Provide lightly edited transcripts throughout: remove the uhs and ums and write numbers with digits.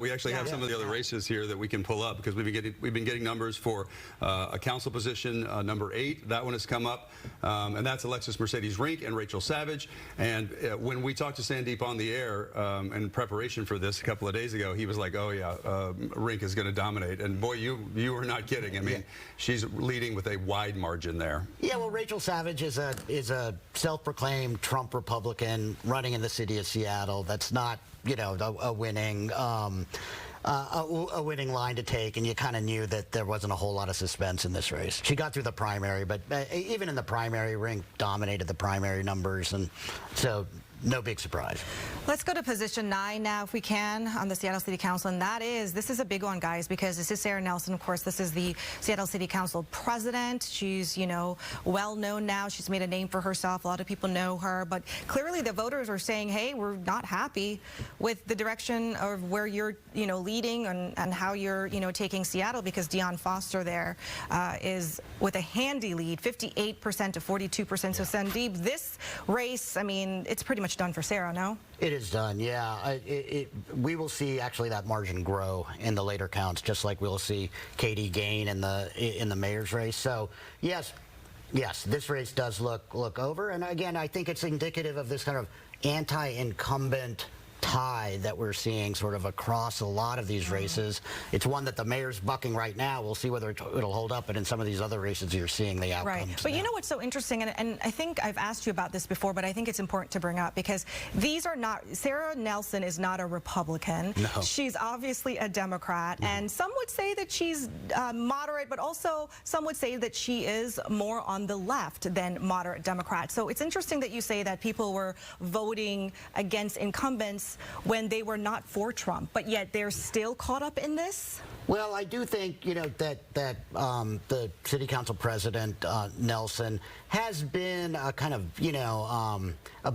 We actually have some of the other races here that we can pull up because we've been getting numbers for a council position, number 8. That one has come up, and that's Alexis Mercedes Rink and Rachel Savage. And when we talked to Sandeep on the air in preparation for this a couple of days ago, he was like, "Oh yeah, Rink is going to dominate." And boy, you were not kidding. I mean, she's leading with a wide margin there. Yeah, well, Rachel Savage is a self-proclaimed Trump Republican running in the city of Seattle. That's not, you know, a winning line to take, and you kind of knew that there wasn't a whole lot of suspense in this race. She got through the primary, but even in the primary, Rink dominated the primary numbers, and so no big surprise. Let's go to position 9 now, if we can, on the Seattle City Council, and this is a big one, guys, because this is Sarah Nelson. Of course, this is the Seattle City Council president. She's, you know, well known now. She's made a name for herself. A lot of people know her, but clearly the voters are saying, hey, we're not happy with the direction of where you're, you know, leading and how you're, you know, taking Seattle, because Dion Foster there is with a handy lead, 58% to 42%. So Sandeep, this race, I mean, it's pretty much done for Sarah, no? It is done, yeah. We will see actually that margin grow in the later counts, just like we'll see Katie gain in the mayor's race. So yes, this race does look over. And again, I think it's indicative of this kind of anti-incumbent tie that we're seeing sort of across a lot of these races. It's one that the mayor's bucking right now. We'll see whether it'll hold up, but in some of these other races you're seeing the outcomes. Right, but you know what's so interesting, and I think I've asked you about this before, but I think it's important to bring up, because these are not, Sarah Nelson is not a Republican. No. She's obviously a Democrat, and some would say that she's moderate, but also some would say that she is more on the left than moderate Democrat. So it's interesting that you say that people were voting against incumbents when they were not for Trump, but yet they're still caught up in this? Well, I do think, you know, that the city council president, Nelson, has been a kind of, you know, a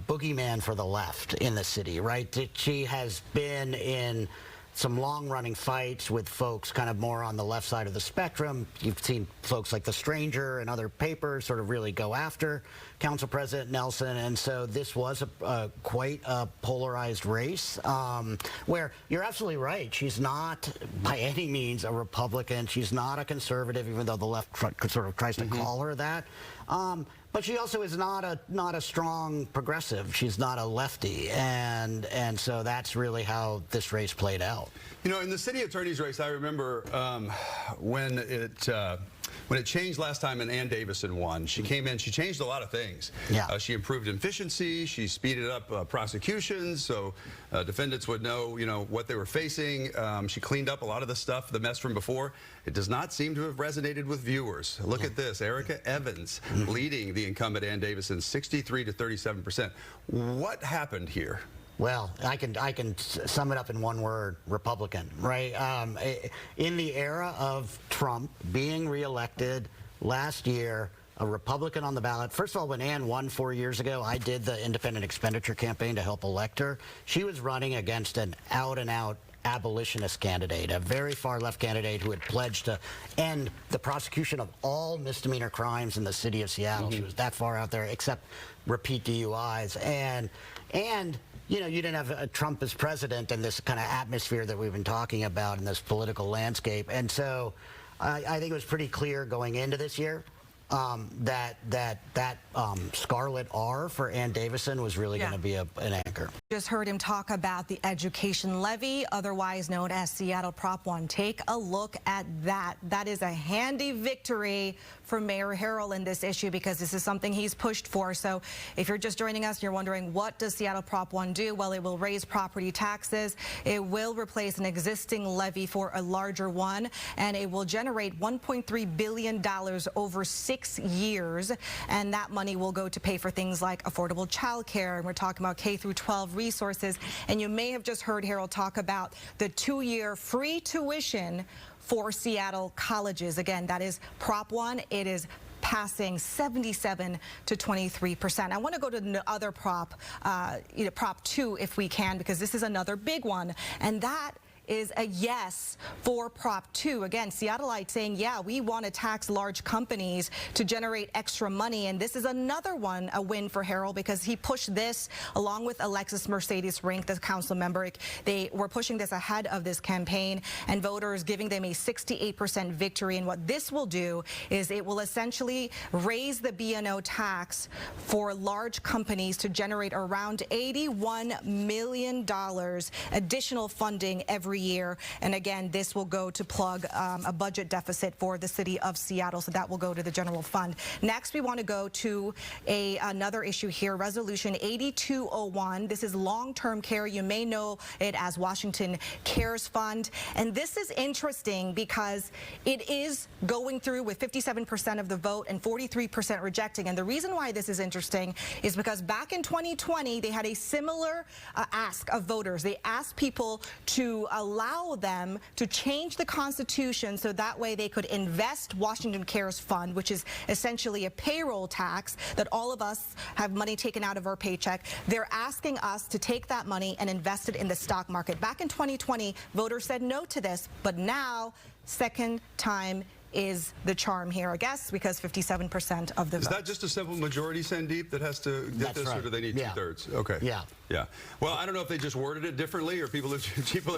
boogeyman for the left in the city, right? That she has been in some long-running fights with folks kind of more on the left side of the spectrum. You've seen folks like The Stranger and other papers sort of really go after Council President Nelson, and so this was quite a polarized race, where you're absolutely right. She's not by any means a Republican. She's not a conservative, even though the left sort of tries to call her that. But she also is not a strong progressive. She's not a lefty, and so that's really how this race played out. You know, in the city attorney's race, I remember when it changed last time and Ann Davison won. She came in, she changed a lot of things. Yeah. She improved efficiency, she speeded up prosecutions so defendants would know, you know, what they were facing. She cleaned up a lot of the stuff, the mess from before. It does not seem to have resonated with viewers. Look at this, Erica Evans leading the incumbent Ann Davison 63 to 37%. What happened here? Well, I can sum it up in one word: Republican, right? In the era of Trump being reelected last year, a Republican on the ballot. First of all, when Ann won 4 years ago, I did the independent expenditure campaign to help elect her. She was running against an out-and-out abolitionist candidate, a very far-left candidate who had pledged to end the prosecution of all misdemeanor crimes in the city of Seattle. She was that far out there, except repeat DUIs. And you know, you didn't have Trump as president and this kind of atmosphere that we've been talking about in this political landscape. And so I think it was pretty clear going into this year that Scarlet R for Ann Davison was really going to be an anchor. Just heard him talk about the education levy, otherwise known as Seattle Prop 1. Take a look at that. That is a handy victory for Mayor Harrell in this issue, because this is something he's pushed for. So if you're just joining us and you're wondering, what does Seattle Prop 1 do? Well, it will raise property taxes. It will replace an existing levy for a larger one, and it will generate $1.3 billion over 6 years, and that money will go to pay for things like affordable childcare, and we're talking about K through 12 resources. And you may have just heard Harold talk about the 2-year free tuition for Seattle colleges. Again, that is Prop 1. It is passing 77 to 23%. I want to go to the other prop, Prop 2, if we can, because this is another big one, and that is a yes for Prop 2. Again, Seattleites saying, yeah, we want to tax large companies to generate extra money. And this is another one, a win for Harrell, because he pushed this along with Alexis Mercedes Rink, the council member. They were pushing this ahead of this campaign, and voters giving them a 68% victory. And what this will do is it will essentially raise the B&O tax for large companies to generate around $81 million additional funding every year. And again, this will go to plug a budget deficit for the city of Seattle, so that will go to the general fund. Next, we want to go to another issue here, Resolution 8201. This is long-term care. You may know it as Washington Cares Fund. And this is interesting because it is going through with 57% of the vote and 43% rejecting. And the reason why this is interesting is because back in 2020, they had a similar ask of voters. They asked people to allow them to change the Constitution so that way they could invest Washington Cares Fund, which is essentially a payroll tax that all of us have money taken out of our paycheck. They're asking us to take that money and invest it in the stock market. Back in 2020, voters said no to this, but now, second time is the charm here, I guess, because 57% of the vote. Is that just a simple majority, Sandeep, that has to get this, or do they need two-thirds? Okay. Yeah. Yeah. Well, I don't know if they just worded it differently, or people have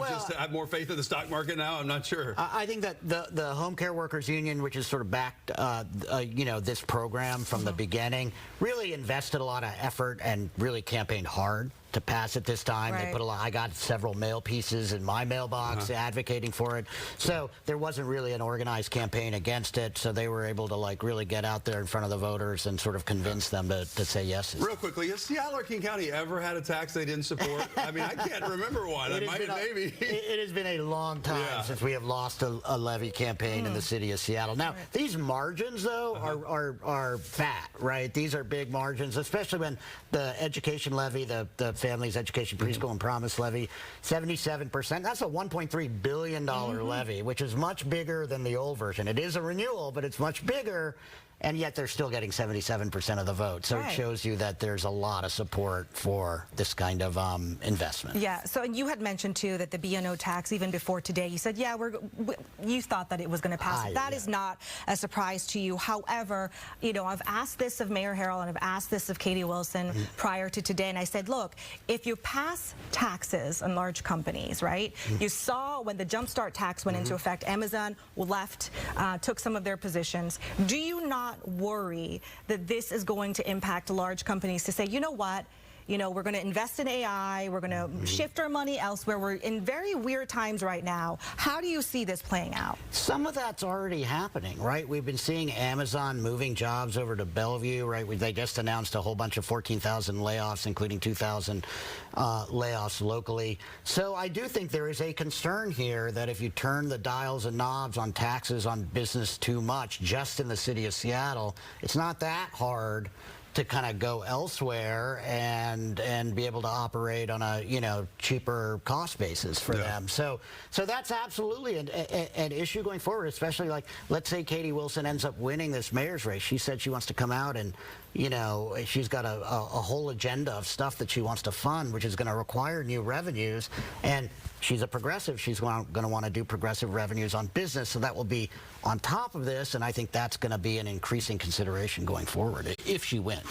just have more faith in the stock market now. I'm not sure. I think that the Home Care Workers Union, which has sort of backed, this program from the beginning, really invested a lot of effort and really campaigned hard to pass it this time. Right. They put I got several mail pieces in my mailbox advocating for it. So there wasn't really an organized campaign against it. So they were able to really get out there in front of the voters and sort of convince them to say yes. Real quickly, has Seattle or King County ever had a tax they didn't support? I mean, I can't remember one. Maybe. It has been a long time since we have lost a levy campaign in the city of Seattle. Now, these margins, though, are fat, right? These are big margins, especially when the education levy, the Families Education Preschool and Promise levy, 77%. That's a $1.3 billion levy, which is much bigger than the old version. It is a renewal, but it's much bigger. And yet they're still getting 77% of the vote. So it shows you that there's a lot of support for this kind of investment. Yeah, so you had mentioned, too, that the B&O tax, even before today, you said, yeah, you thought that it was going to pass. That is not a surprise to you. However, I've asked this of Mayor Harrell and I've asked this of Katie Wilson prior to today, and I said, look, if you pass taxes on large companies, right, you saw when the Jumpstart tax went into effect, Amazon left, took some of their positions. Do you not worry that this is going to impact large companies to say, you know what, we're going to invest in AI, we're going to shift our money elsewhere. We're in very weird times right now. How do you see this playing out? Some of that's already happening, right? We've been seeing Amazon moving jobs over to Bellevue, right? They just announced a whole bunch of 14,000 layoffs, including 2,000 layoffs locally. So I do think there is a concern here that if you turn the dials and knobs on taxes on business too much, just in the city of Seattle, it's not that hard to kind of go elsewhere and be able to operate on a cheaper cost basis for them. So that's absolutely an issue going forward, especially let's say Katie Wilson ends up winning this mayor's race. She said she wants to come out and she's got a whole agenda of stuff that she wants to fund, which is going to require new revenues. And she's a progressive. She's going to want to do progressive revenues on business. So that will be on top of this. And I think that's going to be an increasing consideration going forward if she wins.